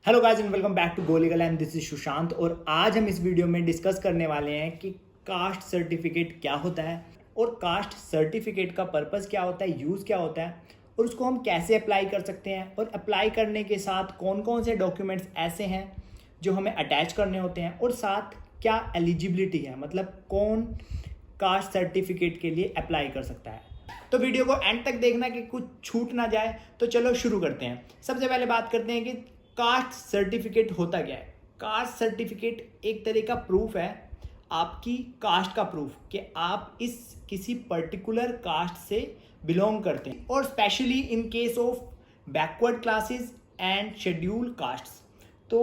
Hello guys and welcome back to गोलीगल and this is Sushant. और आज हम इस वीडियो में डिस्कस करने वाले हैं कि कास्ट सर्टिफिकेट क्या होता है और कास्ट सर्टिफिकेट का पर्पस क्या होता है, यूज़ क्या होता है और उसको हम कैसे अप्लाई कर सकते हैं और अप्लाई करने के साथ कौन कौन से डॉक्यूमेंट्स ऐसे हैं जो हमें अटैच करने होते हैं और साथ क्या एलिजिबिलिटी है, मतलब कौन कास्ट सर्टिफिकेट के लिए अप्लाई कर सकता है। तो वीडियो को एंड तक देखना कि कुछ छूट ना जाए। तो चलो शुरू करते हैं। सबसे पहले बात करते हैं कि कास्ट सर्टिफिकेट होता क्या है। कास्ट सर्टिफिकेट एक तरह का प्रूफ है, आपकी कास्ट का प्रूफ कि आप इस किसी पर्टिकुलर कास्ट से बिलोंग करते हैं, और specially in case of backward classes and schedule castes. तो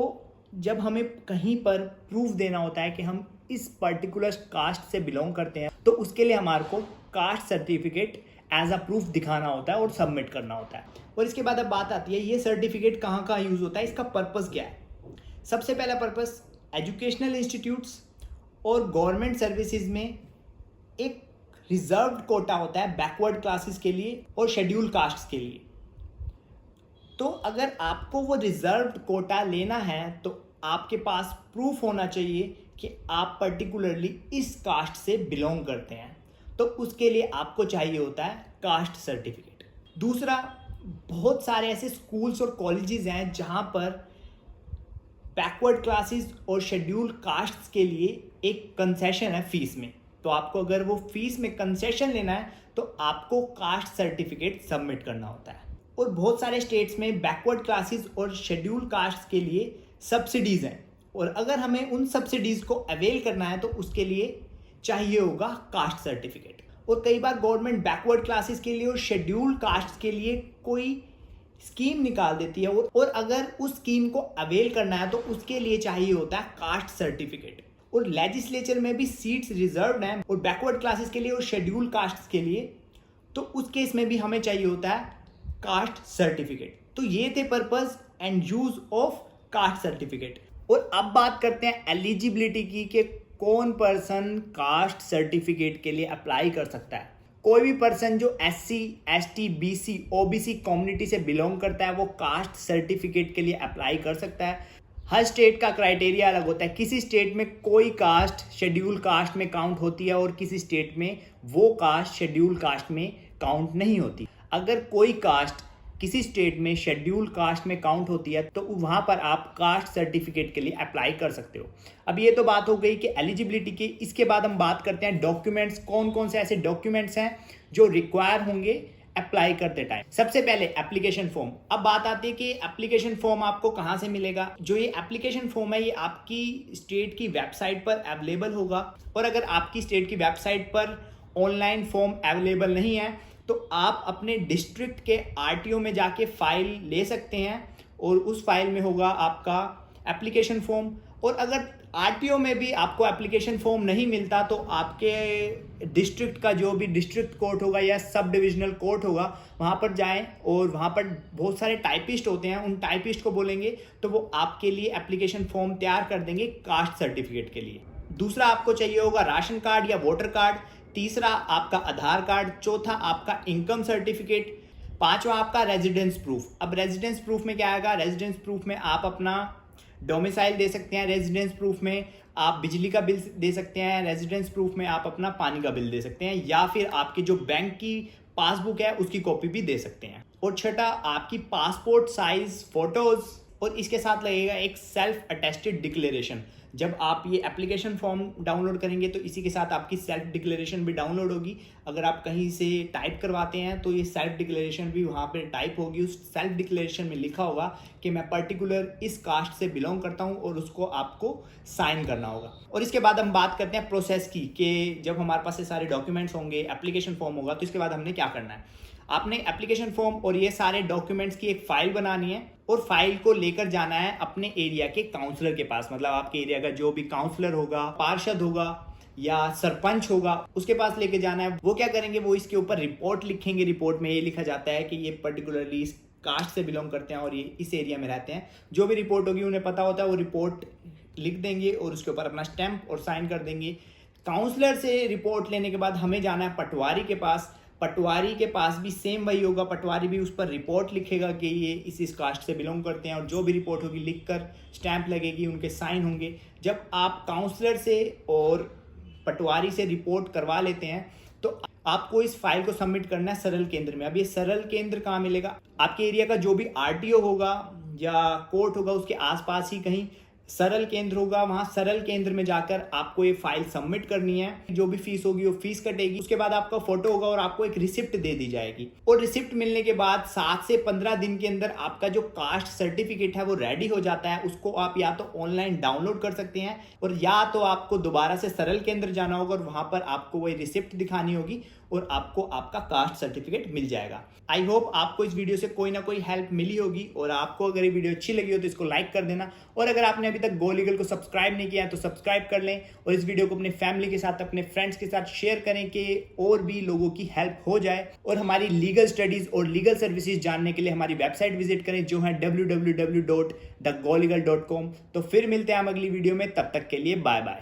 जब हमें कहीं पर प्रूफ देना होता है कि हम इस पर्टिकुलर कास्ट से बिलोंग करते हैं, तो उसके लिए हमारे को caste certificate as a proof दिखाना होता है और सबमिट करना होता है। और इसके बाद अब बात आती है ये सर्टिफिकेट कहाँ कहाँ यूज़ होता है, इसका पर्पस क्या है। सबसे पहला पर्पस एजुकेशनल इंस्टीट्यूट्स और गवर्नमेंट सर्विसेज में एक रिजर्व्ड कोटा होता है बैकवर्ड क्लासेस के लिए और शेड्यूल कास्ट्स के लिए। तो अगर आपको वो रिजर्व्ड कोटा लेना है तो आपके पास प्रूफ होना चाहिए कि आप पर्टिकुलरली इस कास्ट से बिलोंग करते हैं। तो उसके लिए आपको चाहिए होता है कास्ट सर्टिफिकेट। दूसरा, बहुत सारे ऐसे स्कूल्स और कॉलेजेस हैं जहां पर बैकवर्ड क्लासेस और शेड्यूल कास्ट्स के लिए एक कंसेशन है फीस में। तो आपको अगर वो फीस में कंसेशन लेना है तो आपको कास्ट सर्टिफिकेट सबमिट करना होता है। और बहुत सारे स्टेट्स में बैकवर्ड क्लासेस और शेड्यूल कास्ट्स के लिए सब्सिडीज़ हैं, और अगर हमें उन सब्सिडीज़ को अवेल करना है तो उसके लिए चाहिए होगा कास्ट सर्टिफिकेट। और कई बार गवर्नमेंट बैकवर्ड क्लासेस के लिए और शेड्यूल कास्ट के लिए कोई स्कीम निकाल देती है, और अगर उस स्कीम को अवेल करना है तो उसके लिए चाहिए होता है कास्ट सर्टिफिकेट। और लेजिस्लेचर में भी सीट्स रिजर्व्ड हैं और बैकवर्ड क्लासेस के लिए और शेड्यूल कास्ट के लिए, तो उस केस में भी हमें चाहिए होता है कास्ट सर्टिफिकेट। तो ये थे purpose and use of caste certificate. और अब बात करते हैं एलिजिबिलिटी की कि कौन पर्सन कास्ट सर्टिफिकेट के लिए अप्लाई कर सकता है। कोई भी पर्सन जो SC, ST, BC, OBC community से बिलोंग करता है वो कास्ट सर्टिफिकेट के लिए अप्लाई कर सकता है। हर स्टेट का क्राइटेरिया अलग होता है। किसी स्टेट में कोई कास्ट शेड्यूल कास्ट में काउंट होती है और किसी स्टेट में वो कास्ट शेड्यूल कास्ट में काउंट नहीं होती। अगर कोई कास्ट किसी स्टेट में शेड्यूल कास्ट में काउंट होती है तो वहाँ पर आप कास्ट सर्टिफिकेट के लिए अप्लाई कर सकते हो। अब ये तो बात हो गई कि एलिजिबिलिटी की। इसके बाद हम बात करते हैं डॉक्यूमेंट्स, कौन कौन से ऐसे डॉक्यूमेंट्स हैं जो रिक्वायर होंगे अप्लाई करते टाइम। सबसे पहले एप्लीकेशन फॉर्म। अब बात आती है कि एप्लीकेशन फॉर्म आपको कहाँ से मिलेगा। जो ये एप्लीकेशन फॉर्म है ये आपकी स्टेट की वेबसाइट पर अवेलेबल होगा, और अगर आपकी स्टेट की वेबसाइट पर ऑनलाइन फॉर्म अवेलेबल नहीं है तो आप अपने डिस्ट्रिक्ट के RTO में जाके फाइल ले सकते हैं, और उस फाइल में होगा आपका एप्लीकेशन फॉर्म। और अगर RTO में भी आपको एप्लीकेशन फॉर्म नहीं मिलता तो आपके डिस्ट्रिक्ट का जो भी डिस्ट्रिक्ट कोर्ट होगा या सब डिविजनल कोर्ट होगा वहाँ पर जाएं, और वहाँ पर बहुत सारे टाइपिस्ट होते हैं, उन टाइपिस्ट को बोलेंगे तो वो आपके लिए एप्लीकेशन फॉर्म तैयार कर देंगे कास्ट सर्टिफिकेट के लिए। दूसरा, आपको चाहिए होगा राशन कार्ड या वोटर कार्ड। तीसरा, आपका आधार कार्ड। चौथा, आपका इनकम सर्टिफिकेट। पांचवा, आपका रेजिडेंस प्रूफ। अब रेजिडेंस प्रूफ में क्या आएगा। रेजिडेंस प्रूफ में आप अपना डोमिसाइल दे सकते हैं, रेजिडेंस प्रूफ में आप बिजली का बिल दे सकते हैं, रेजिडेंस प्रूफ में आप अपना पानी का बिल दे सकते हैं, या फिर आपकी जो बैंक की पासबुक है उसकी कॉपी भी दे सकते हैं। और छठा, आपकी पासपोर्ट साइज फोटोज, और इसके साथ लगेगा एक सेल्फ अटेस्टेड डिक्लेरेशन। जब आप ये एप्लीकेशन फॉर्म डाउनलोड करेंगे तो इसी के साथ आपकी सेल्फ डिक्लेरेशन भी डाउनलोड होगी। अगर आप कहीं से टाइप करवाते हैं तो ये सेल्फ डिक्लेरेशन भी वहाँ पे टाइप होगी। उस सेल्फ डिक्लेरेशन में लिखा होगा कि मैं पर्टिकुलर इस कास्ट से बिलोंग करता हूँ, और उसको आपको साइन करना होगा। और इसके बाद हम बात करते हैं प्रोसेस की कि जब हमारे पास ये सारे डॉक्यूमेंट्स होंगे, एप्लीकेशन फॉर्म होगा, तो इसके बाद हमने क्या करना है। आपने एप्लीकेशन फॉर्म और ये सारे डॉक्यूमेंट्स की एक फाइल बनानी है, और फाइल को लेकर जाना है अपने एरिया के काउंसलर के पास। मतलब आपके एरिया का जो भी काउंसलर होगा, पार्षद होगा या सरपंच होगा, उसके पास लेके जाना है। वो क्या करेंगे, वो इसके ऊपर रिपोर्ट लिखेंगे। रिपोर्ट में ये लिखा जाता है कि ये पर्टिकुलरली इस कास्ट से बिलोंग करते हैं और ये इस एरिया में रहते हैं। जो भी रिपोर्ट होगी उन्हें पता होता है, वो रिपोर्ट लिख देंगे और उसके ऊपर अपना स्टैंप और साइन कर देंगे। काउंसलर से रिपोर्ट लेने के बाद हमें जाना है पटवारी के पास। पटवारी के पास भी सेम वही होगा, पटवारी भी उस पर रिपोर्ट लिखेगा कि ये इस कास्ट से बिलोंग करते हैं, और जो भी रिपोर्ट होगी लिख कर स्टैंप लगेगी, उनके साइन होंगे। जब आप काउंसलर से और पटवारी से रिपोर्ट करवा लेते हैं तो आपको इस फाइल को सबमिट करना है सरल केंद्र में। अब ये सरल केंद्र कहाँ मिलेगा? आपके एरिया का जो भी आरटीओ होगा या कोर्ट होगा उसके आसपास ही कहीं सरल केंद्र होगा, वहां सरल केंद्र में जाकर आपको ये फाइल सबमिट करनी है। जो भी फीस होगी वो फीस कटेगी, उसके बाद आपका फोटो होगा और आपको एक रिसिप्ट दे दी जाएगी। और रिसिप्ट मिलने के बाद 7 से 15 दिन के अंदर आपका जो कास्ट सर्टिफिकेट है वो रेडी हो जाता है। उसको आप या तो ऑनलाइन डाउनलोड कर सकते हैं और या तो आपको दोबारा से सरल केंद्र जाना होगा और वहां पर आपको वही रिसिप्ट दिखानी होगी और आपको आपका कास्ट सर्टिफिकेट मिल जाएगा। आई होप आपको इस वीडियो से कोई ना कोई हेल्प मिली होगी, और आपको अगर ये वीडियो अच्छी लगी हो तो इसको लाइक कर देना, और अगर आपने अभी तक गो लीगल को सब्सक्राइब नहीं किया है तो सब्सक्राइब कर लें, और इस वीडियो को अपने फैमिली के साथ, अपने फ्रेंड्स के साथ शेयर करें कि और भी लोगों की हेल्प हो जाए। और हमारी लीगल स्टडीज और लीगल सर्विसेज जानने के लिए हमारी वेबसाइट विजिट करें जो है www.thegoligal.com। तो फिर मिलते हैं हम अगली वीडियो में, तब तक के लिए बाय बाय।